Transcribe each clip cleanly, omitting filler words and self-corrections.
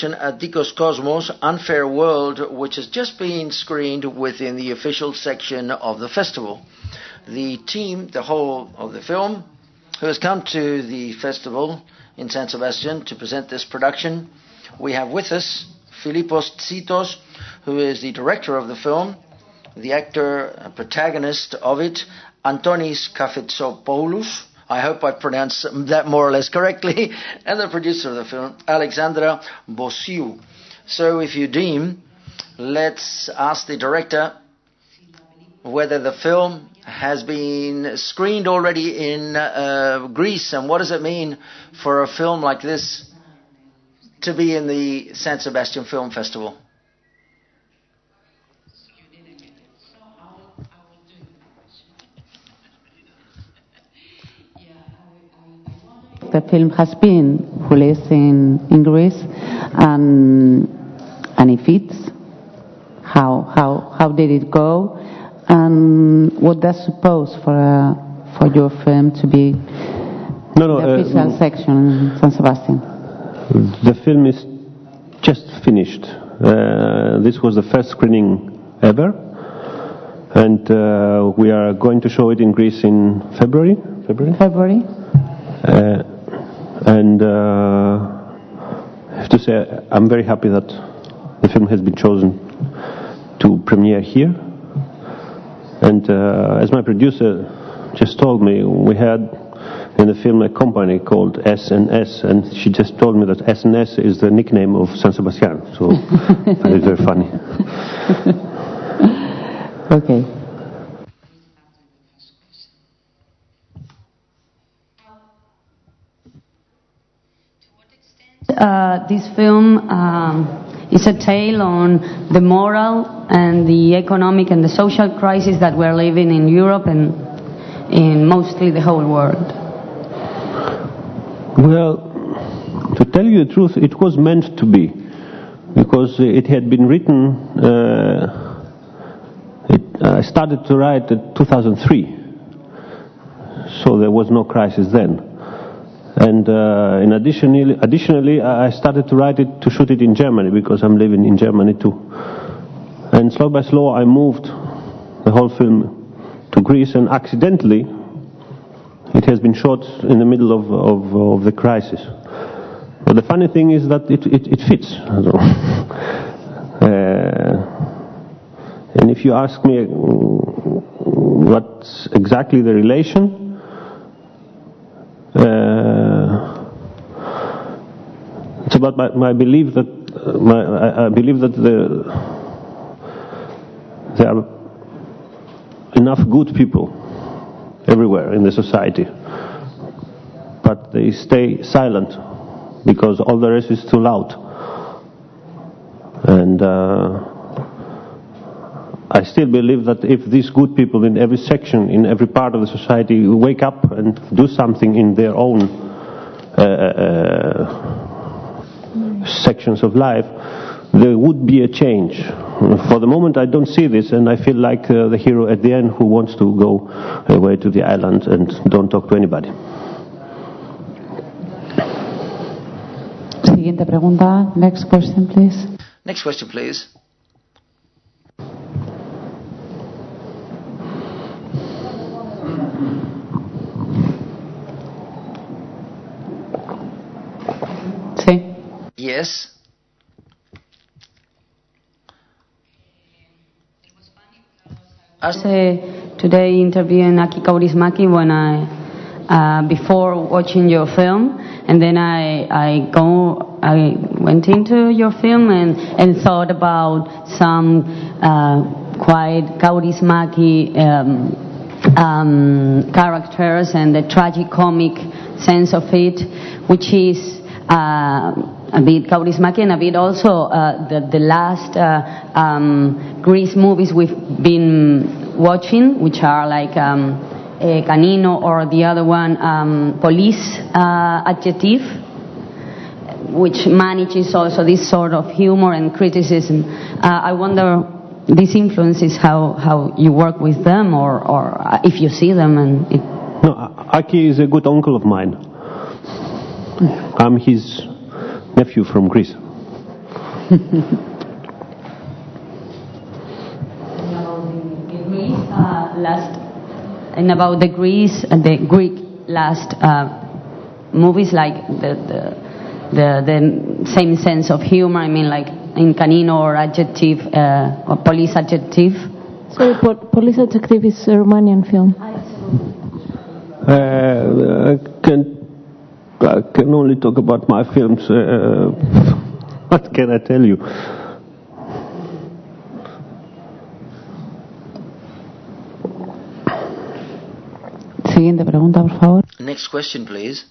At Dikos Cosmos, Unfair World, which has just been screened within the official section of the festival. The team, the whole of the film, who has come to the festival in San Sebastian to present this production. We have with us Filipos Tsitos, who is the director of the film, the actor and protagonist of it, Antonis Kafetsopoulos, I hope I pronounced that more or less correctly, and the producer of the film, Alexandra Bosiu. So if you deem, let's ask the director whether the film has been screened already in Greece, and what does it mean for a film like this to be in the San Sebastian Film Festival? The film has been released in Greece, and if it's how did it go, and what does suppose for your film to be the official section in San Sebastian? The film is just finished. This was the first screening ever, and we are going to show it in Greece in February. And I have to say, I'm very happy that the film has been chosen to premiere here. And as my producer just told me, we had in the film a company called S&S, and she just told me that S&S is the nickname of San Sebastian. So that is very funny. Okay. This film is a tale on the moral and the economic and the social crisis that we're living in Europe and in mostly the whole world. Well, to tell you the truth, it was meant to be, because it had been written, I started to write in 2003, so there was no crisis then. And additionally, I started to write it, to shoot it in Germany, because I'm living in Germany too. And slow by slow, I moved the whole film to Greece, and accidentally, it has been shot in the middle of the crisis. But the funny thing is that it fits. And if you ask me what's exactly the relation, it's about my belief that I believe that there are enough good people everywhere in the society, but they stay silent because all the rest is too loud. And I still believe that if these good people in every section, in every part of the society wake up and do something in their own sections of life, there would be a change. For the moment I don't see this, and I feel like the hero at the end who wants to go away to the island and don't talk to anybody. Siguiente pregunta. Next question, please. Next question, please. Sí. Yes. Today interviewing Aki Kaurismäki when before watching your film, and then I went into your film and thought about some quite Kaurismäki characters and the tragicomic sense of it, which is a bit Kaurismäki and a bit also the last Greece movies we've been watching, which are like Canino, or the other one, Police Adjective, which manages also this sort of humor and criticism. I wonder, this influences how you work with them, or if you see them. No, Aki is a good uncle of mine. I'm his nephew from Greece. And about the Greece and the Greek last movies, like the same sense of humor. I mean, like in Canino or Adjective or Police Adjective. Sorry, Police Adjective is a Romanian film. I can only talk about my films. What can I tell you? Siguiente pregunta, por favor. Next question, please.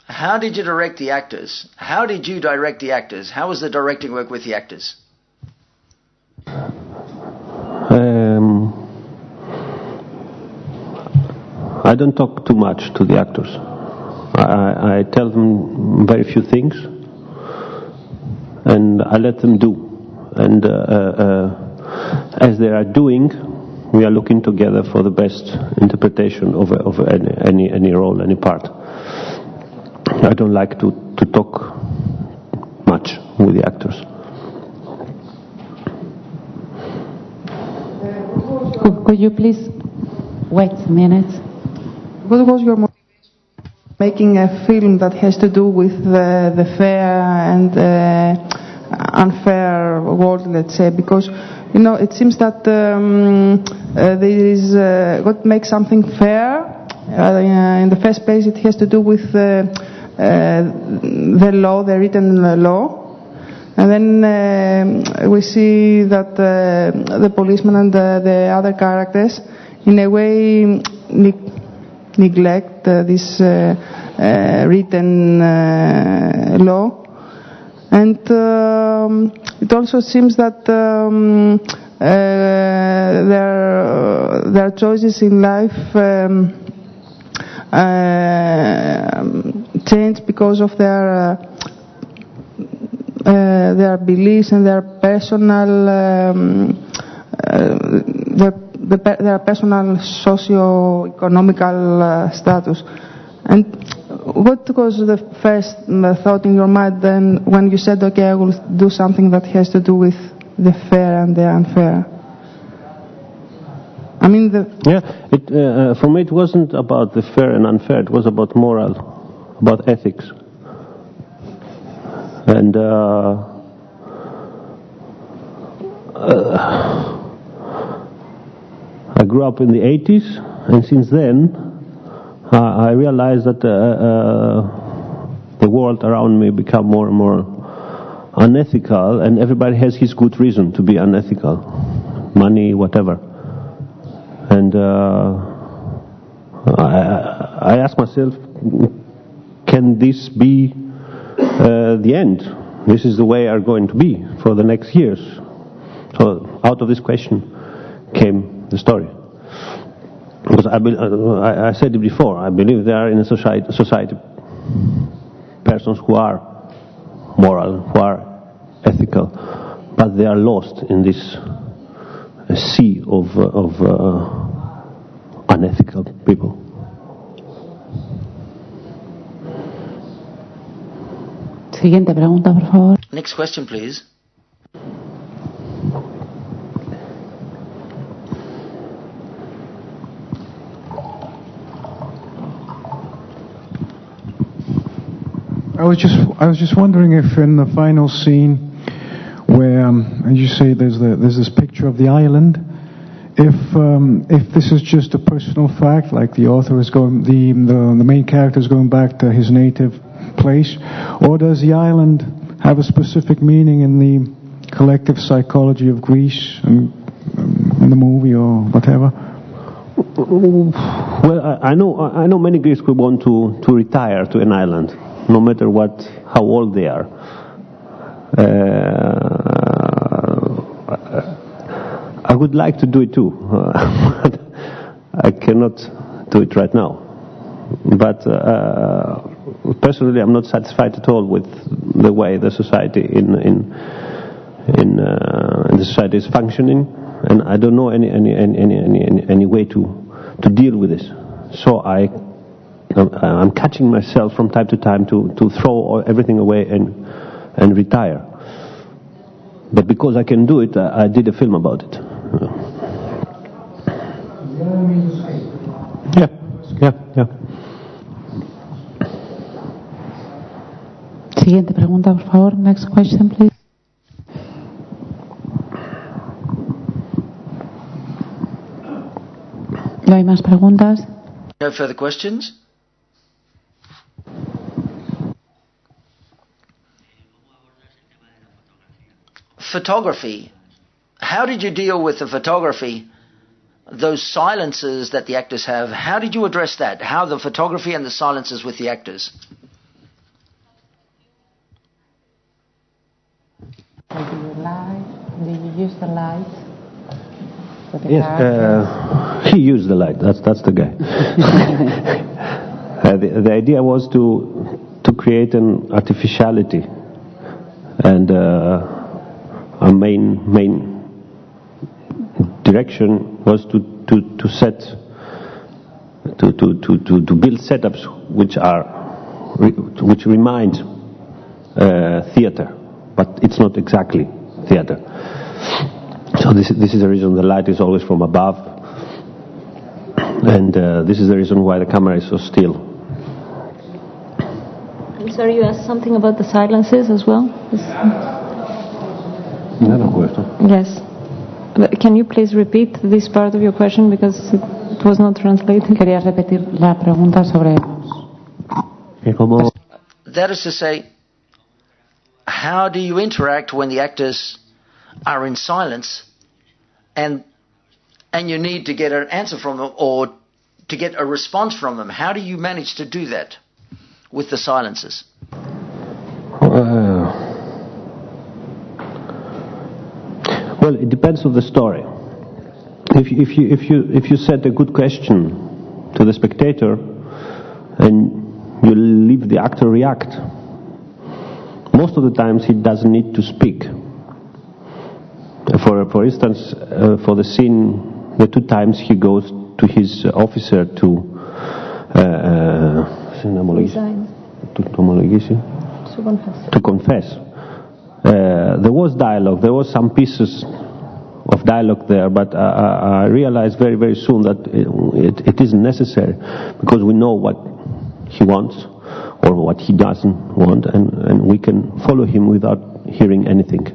How did you direct the actors? How did you direct the actors? How was the directing work with the actors? I don't talk too much to the actors. I tell them very few things, and I let them do. And as they are doing, we are looking together for the best interpretation of any role, any part. I don't like to talk much with the actors. Could you please wait a minute? What was your motivation making a film that has to do with the fair and unfair world, let's say? Because, you know, it seems that there is what makes something fair. In the first place, it has to do with the law, the written law. And then we see that the policeman and the other characters, in a way, neglect this written law. And it also seems that their choices in life change because of their beliefs and their personal their personal socio-economical status. And what was the first thought in your mind then when you said, okay, I will do something that has to do with the fair and the unfair? I mean, for me it wasn't about the fair and unfair, it was about moral, about ethics. And I grew up in the 80s, and since then I realized that the world around me became more and more unethical, and everybody has his good reason to be unethical, money, whatever. And I asked myself, can this be the end? This is the way are going to be for the next years. So out of this question came the story. Because I said it before, I believe there are in a society persons who are moral, who are ethical, but they are lost in this sea of unethical people. Siguiente pregunta, por favor. Next question, please. I was just wondering if in the final scene where, as you say, there's this picture of the island, if this is just a personal fact, like the author is going, the main character is going back to his native place, or does the island have a specific meaning in the collective psychology of Greece and in the movie or whatever? Well, I know many Greeks who want to retire to an island, no matter how old they are. I would like to do it too. I cannot do it right now. But personally, I'm not satisfied at all with the way the society in the society is functioning, and I don't know any way to deal with this. So I'm catching myself from time to time to throw everything away and retire. But because I can do it, I did a film about it. Yeah. Siguiente pregunta, por favor. Next question, please. ¿No hay más preguntas? No further questions? Photography. How did you deal with the photography? Those silences that the actors have, how did you address that? How the photography and the silences with the actors? Did you use the light? Yes, he used the light. That's the guy. The idea was to create an artificiality, and our main direction was to build setups which remind theater, but it's not exactly theater. So this is the reason the light is always from above, and this is the reason why the camera is so still. I'm sorry, you asked something about the silences as well? Yes. Can you please repeat this part of your question because it was not translated? Quería repetir la pregunta sobre. That is to say, how do you interact when the actors are in silence and you need to get an answer from them or to get a response from them? How do you manage to do that with the silences? Well, it depends on the story. If you set a good question to the spectator and you leave the actor react, most of the times he doesn't need to speak. For instance, for the scene, the two times he goes to his officer to confess. There was dialogue, there was some pieces of dialogue there, but I realized very, very soon that it isn't necessary, because we know what he wants or what he doesn't want, and we can follow him without hearing anything.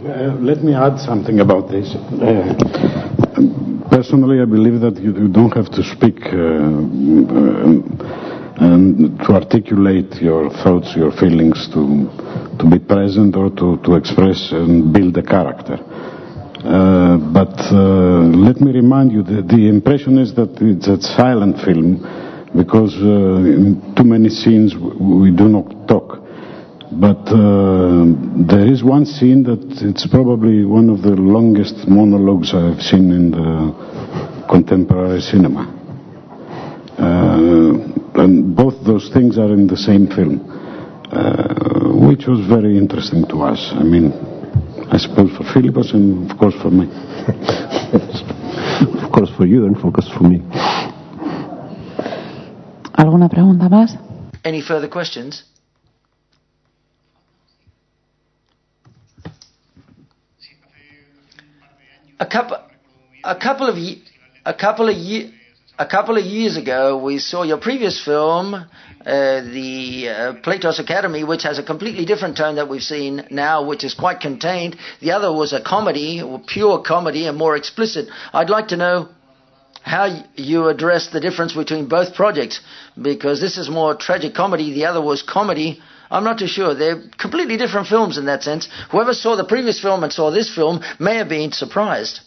Let me add something about this. Personally, I believe that you don't have to speak and to articulate your thoughts, your feelings, to be present or to express and build a character. But let me remind you, the impression is that it's a silent film, because in too many scenes we do not talk. But there is one scene that it's probably one of the longest monologues I've seen in the contemporary cinema. And both those things are in the same film, which was very interesting to us. I mean, I suppose for Philippos and of course for me. Of course for you and of course for me. ¿Alguna pregunta más? Any further questions? A couple of years ago, we saw your previous film, the Platos Academy, which has a completely different tone that we've seen now, which is quite contained. The other was a comedy, or pure comedy, and more explicit. I'd like to know how you address the difference between both projects, because this is more tragic comedy, the other was comedy. I'm not too sure. They're completely different films in that sense. Whoever saw the previous film and saw this film may have been surprised.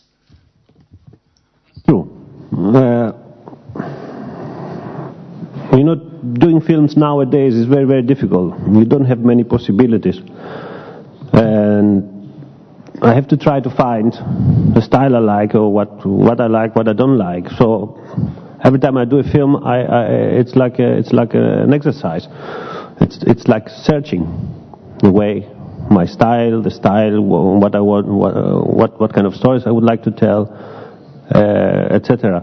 True. Doing films nowadays is very, very difficult. We don't have many possibilities. And I have to try to find the style I like, or what I like, what I don't like. So every time I do a film, it's like an exercise. It's like searching the way, my style, the style, what I want, what kind of stories I would like to tell, etc.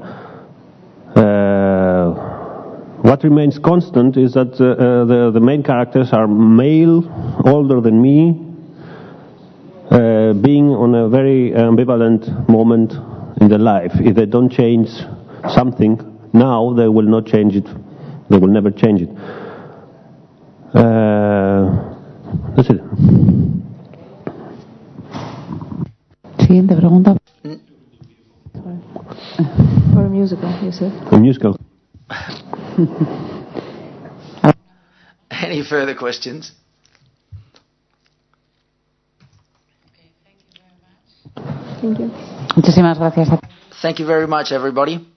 What remains constant is that the main characters are male, older than me, being on a very ambivalent moment in their life. If they don't change something now, they will not change it. They will never change it. That's it. Siguiente pregunta. For a musical, you said? A musical. Any further questions? Thank you. Muchísimas gracias. Thank you very much, everybody.